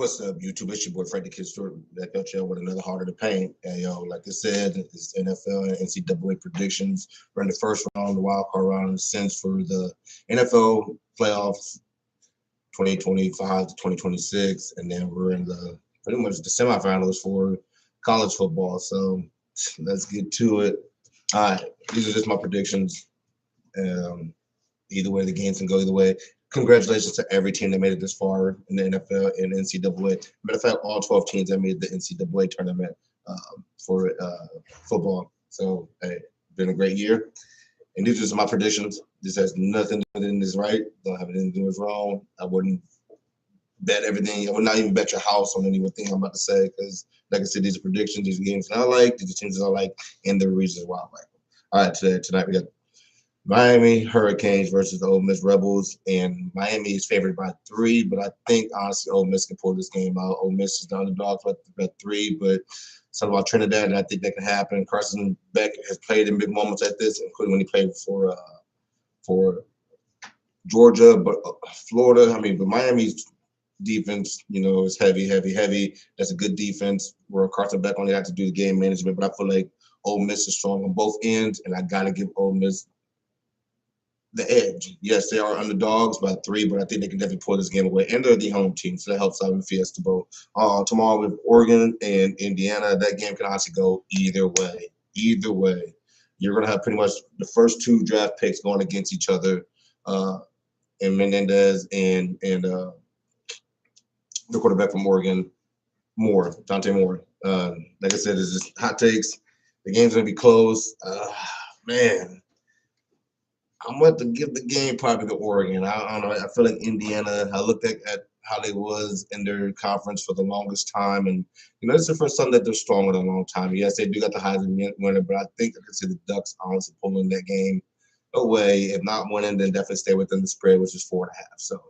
What's up, YouTube? It's your boy Frank the Kid Stewart back at you with another Harder to Paint. And yo, like I said, it's NFL and NCAA predictions. We're in the first round, the wild card round, since for the NFL playoffs 2025 to 2026, and then we're in the pretty much the semifinals for college football. So let's get to it. All right, these are just my predictions. Um, Either way, the games can go either way. Congratulations to every team that made it this far in the NFL and NCAA. Matter of fact, all 12 teams that made the NCAA tournament for football. So, hey, been a great year. And these are just my predictions. This has nothing to do with this right. Don't have anything to do with wrong. I wouldn't bet everything. I would not even bet your house on anything I'm about to say because, like I said, these are predictions. These are games that I like. These are teams that I like, and the reasons why I like them. All right, tonight we got Miami Hurricanes versus the Ole Miss Rebels, and Miami is favored by 3, but I think honestly Ole Miss can pull this game out. Ole Miss is the underdog at 3, but something about Trinidad, and I think that can happen. Carson Beck has played in big moments like this, including when he played for Georgia, but Florida. I mean, but Miami's defense, is heavy, heavy, heavy. That's a good defense where Carson Beck only had to do the game management, but I feel like Ole Miss is strong on both ends, and I got to give Ole Miss the edge. Yes, they are underdogs by 3, but I think they can definitely pull this game away. And they're the home team, so that helps out in Fiesta Bowl. Tomorrow with Oregon and Indiana, that game can honestly go either way. Either way. You're going to have pretty much the first 2 draft picks going against each other, and Menendez and the quarterback from Oregon, Dante Moore. Like I said, it's just hot takes. The game's going to be close. Man. I'm going to give the game probably to Oregon. I don't know. I feel like Indiana, I looked at how they was in their conference for the longest time. And, this is the first time that they're strong in a long time. Yes, they do got the Heisman winner, but I think I could see the Ducks honestly pulling that game away. If not winning, then definitely stay within the spread, which is 4.5. So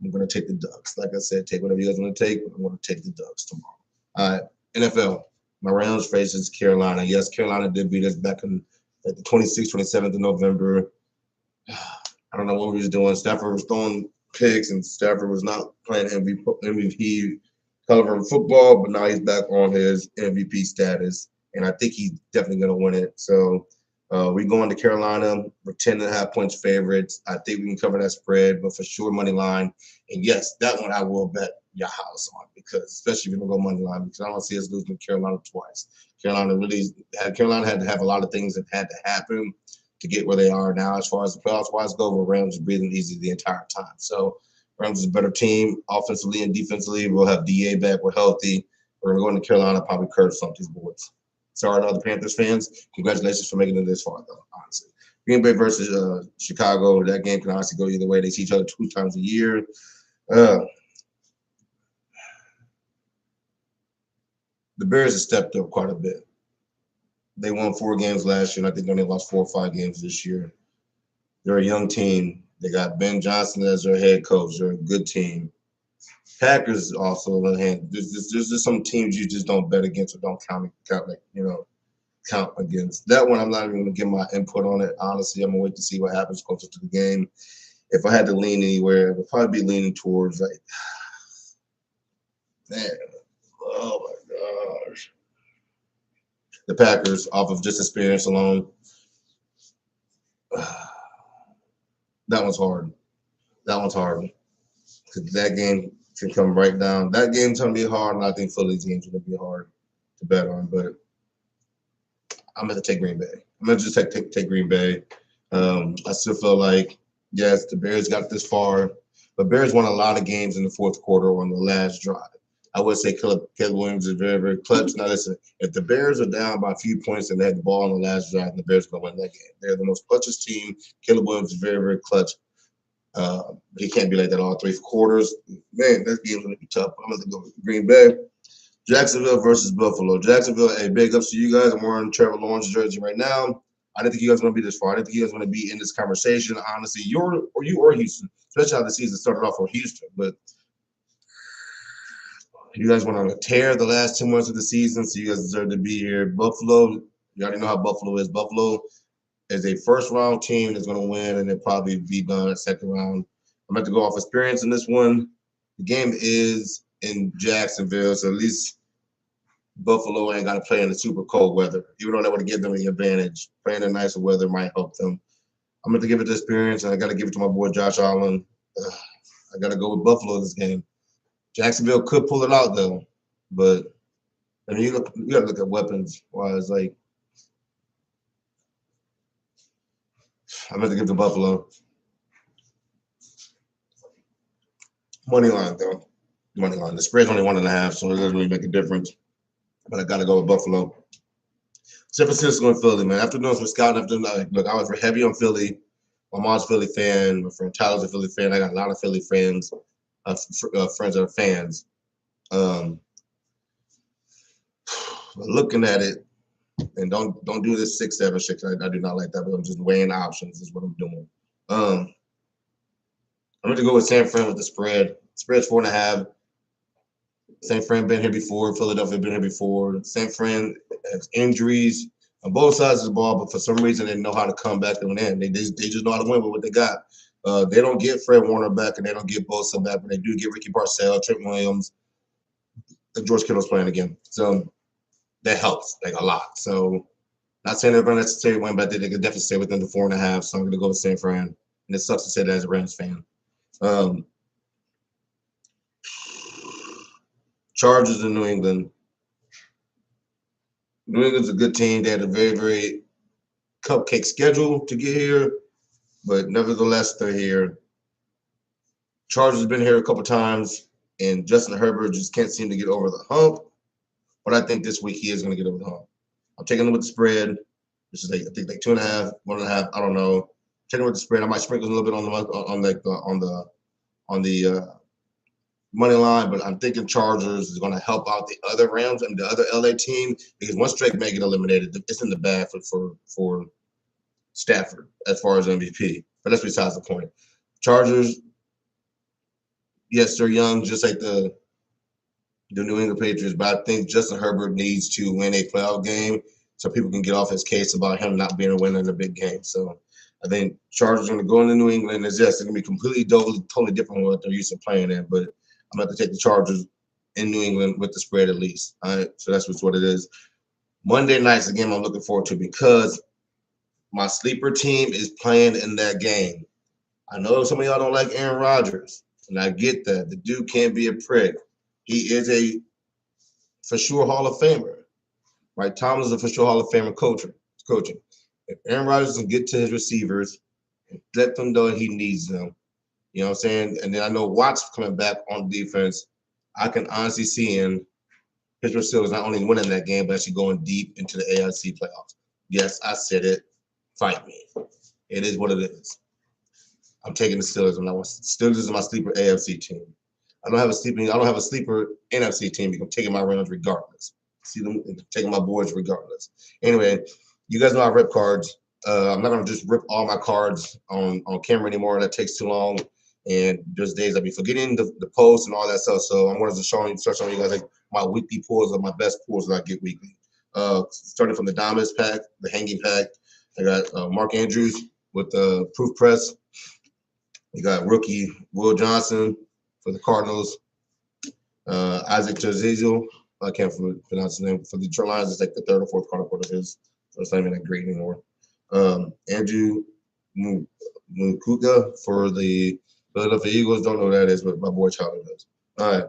I'm going to take the Ducks. Like I said, take whatever you guys want to take. I'm going to take the Ducks tomorrow. All right, NFL. My Rams faces Carolina. Yes, Carolina did beat us back in at the 26th, 27th of November. I don't know what we was doing. Stafford was throwing picks, and Stafford was not playing MVP caliber football, but now he's back on his MVP status, and I think he's definitely going to win it. So we going to Carolina. We're 10.5 points favorites. I think we can cover that spread, but for sure money line. And yes, that one I will bet your house on because especially if you don't go money line because I don't see us losing to Carolina twice. Carolina had to have a lot of things that had to happen to get where they are now as far as the playoffs wise go, but Rams are breathing easy the entire time. So Rams is a better team offensively and defensively. We'll have DA back. We're healthy. We're going to go into Carolina, probably curve some of these boards. Sorry to other Panthers fans. Congratulations for making it this far, though, honestly. Green Bay versus Chicago. That game can honestly go either way. They see each other 2 times a year. The Bears have stepped up quite a bit. They won 4 games last year, and I think they only lost 4 or 5 games this year. They're a young team. They got Ben Johnson as their head coach. They're a good team. Packers also, on the other hand, there's just some teams you just don't bet against or don't count against. That one, I'm not even going to give my input on it. Honestly, I'm going to wait to see what happens closer to the game. If I had to lean anywhere, it would probably be leaning towards, man, oh my gosh. The Packers, off of just experience alone. That one's hard. Because that game can come right down. That game's going to be hard, and I think Philly's game's going to be hard to bet on. But I'm going to take Green Bay. I'm going to just take Green Bay. I still feel like, yes, the Bears got this far, but Bears won a lot of games in the fourth quarter on the last drive. I would say Caleb Williams is very, very clutch. Now, listen, if the Bears are down by a few points and they had the ball on the last drive, the Bears are going to win that game. They're the most clutchest team. Caleb Williams is very, very clutch. He can't be like that all 3 quarters. Man, that game's going to be tough. I'm going to go with Green Bay. Jacksonville versus Buffalo. Jacksonville, hey, big ups to you guys. I'm wearing Trevor Lawrence's jersey right now. I didn't think you guys were going to be this far. I didn't think you guys were going to be in this conversation. Honestly, you or Houston, especially how the season started off for Houston. But you guys went on a tear the last 2 months of the season, so you guys deserve to be here. Buffalo, you already know how Buffalo is. Buffalo is a first-round team that's going to win, and they'll probably be done at second round. I'm going to go off experience in this one. The game is in Jacksonville, so at least Buffalo ain't got to play in the super cold weather. Even though that would give them the advantage, playing in nicer weather might help them. I'm going to give it the experience, and I got to give it to my boy Josh Allen. I got to go with Buffalo this game. Jacksonville could pull it out though, but I mean, you got to look at weapons wise. Like, I'm going to give it to Buffalo. Money line though, money line. The spread's only 1.5, so it doesn't really make a difference. But I got to go with Buffalo. San Francisco and Philly, man. After doing some scouting, look, I was heavy on Philly. My mom's a Philly fan. My friend Tyler's a Philly fan. I got a lot of Philly friends, friends that are fans. Looking at it, and don't do this 6-7 shit. I do not like that, but I'm just weighing options is what I'm doing. I'm going to go with San Fran with the spread. Spread's 4.5. San Fran been here before. Philadelphia been here before. San Fran has injuries on both sides of the ball, but for some reason they know how to come back and win. They just know how to win with what they got. They don't get Fred Warner back, and they don't get Bosa back, but they do get Ricky Parcells, Trent Williams, and George Kittle's playing again. So that helps like a lot. So not saying they're going to necessarily win, but they could definitely stay within the 4.5. So I'm going to go with San Fran. And it sucks to say that as a Rams fan. Chargers in New England. New England's a good team. They had a very, very cupcake schedule to get here, but nevertheless, they're here. Chargers have been here a couple times, and Justin Herbert just can't seem to get over the hump. But I think this week he is going to get over the hump. I'm taking him with the spread, which is I think 2.5, 1.5. I don't know. Taking with the spread. I might sprinkle a little bit on the money line, but I'm thinking Chargers is going to help out the other Rams and the other LA team because once Drake may get eliminated, it's in the bag for Stafford as far as MVP. But that's besides the point. Chargers, yes, they're young, just like the New England Patriots, but I think Justin Herbert needs to win a playoff game so people can get off his case about him not being a winner in a big game. So I think Chargers are going to go into New England. It's going to be completely totally different from what they're used to playing in, but I'm going to take the Chargers in New England with the spread at least. All right, so that's what it is. Monday night's the game I'm looking forward to because my sleeper team is playing in that game. I know some of y'all don't like Aaron Rodgers, and I get that. The dude can't be a prick. He is a for sure Hall of Famer. Right? Tomlin's a for sure Hall of Famer coaching. If Aaron Rodgers can get to his receivers and let them know he needs them, you know what I'm saying? And then I know Watts coming back on defense. I can honestly see in Pittsburgh Steelers not only winning that game, but actually going deep into the AFC playoffs. Yes, I said it. Fight me. It is what it is. I'm taking the Steelers. Steelers is my sleeper AFC team. I don't have a sleeper NFC team because I'm taking my Rams regardless. See them taking my boys regardless. Anyway, you guys know I rip cards. I'm not gonna just rip all my cards on camera anymore. That takes too long. And there's days I'll be forgetting the posts and all that stuff. So I'm going to start showing you guys like my weekly pulls of my best pulls that I get weekly. Starting from the Diamonds pack, the Hanging pack. I got Mark Andrews with the Proof Press. You got rookie Will Johnson for the Cardinals. Isaac Terzizel. I can't pronounce his name. For the Detroit Lions, it's like the third or fourth card of his. So it's not even that great anymore. Andrew Mukuka for the Philadelphia Eagles. Don't know who that is, but my boy Tyler does. All right.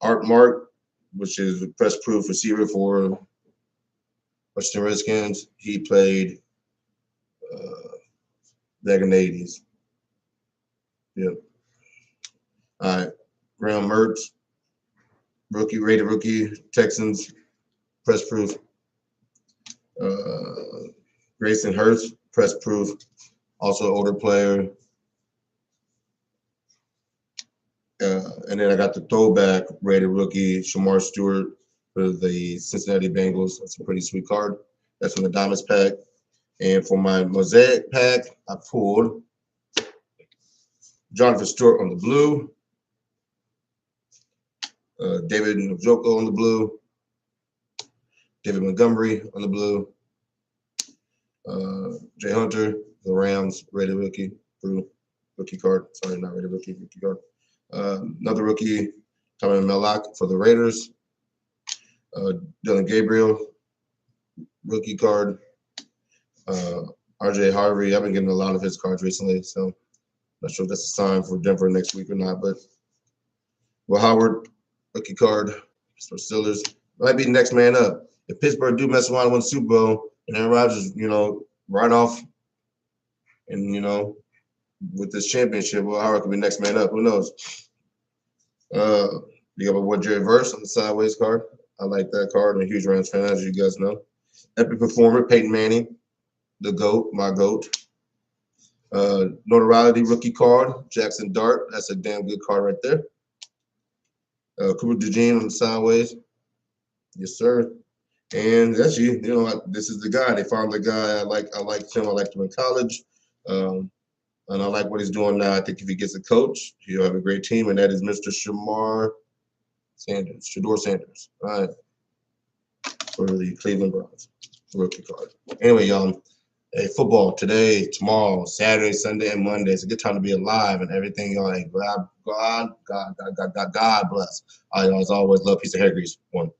Art Mark, which is a press proof receiver for Washington Redskins. He played back in the 80s. Yep. All right. Graham Mertz, rated rookie, Texans, press proof. Grayson Hurst, press proof, also older player. And then I got the throwback rated rookie, Shamar Stewart for the Cincinnati Bengals. That's a pretty sweet card. That's from the Diamonds pack. And for my Mosaic pack, I pulled Jonathan Stewart on the blue, David Njoku on the blue, David Montgomery on the blue, Jay Hunter, the Rams rated rookie card. Sorry, not rated rookie card. Another rookie, Tommy Mellock for the Raiders. Dylan Gabriel, rookie card. RJ Harvey, I've been getting a lot of his cards recently, so not sure if that's a sign for Denver next week or not. But Will Howard, rookie card for Steelers. Might be next man up. If Pittsburgh do mess around and win the Super Bowl, and Aaron Rodgers, right off, and with this championship, Will Howard could be next man up. Who knows? You got my boy Jerry Verse on the sideways card. I like that card. I'm a huge Rams fan, as you guys know. Epic performer, Peyton Manning, the GOAT, my GOAT. Notoriety rookie card, Jackson Dart. That's a damn good card right there. Cooper DeJean on the sideways. Yes, sir. And that's you. This is the guy. They found the guy. I liked him. I liked him in college. And I like what he's doing now. I think if he gets a coach, he'll have a great team, and that is Mr. Shador Sanders. All right. For the Cleveland Browns. Rookie card. Anyway, y'all. Hey, football today, tomorrow, Saturday, Sunday, and Monday. It's a good time to be alive and everything. Y'all, like, God bless. All right, y'all, as always, love, peace, and hair grease. One.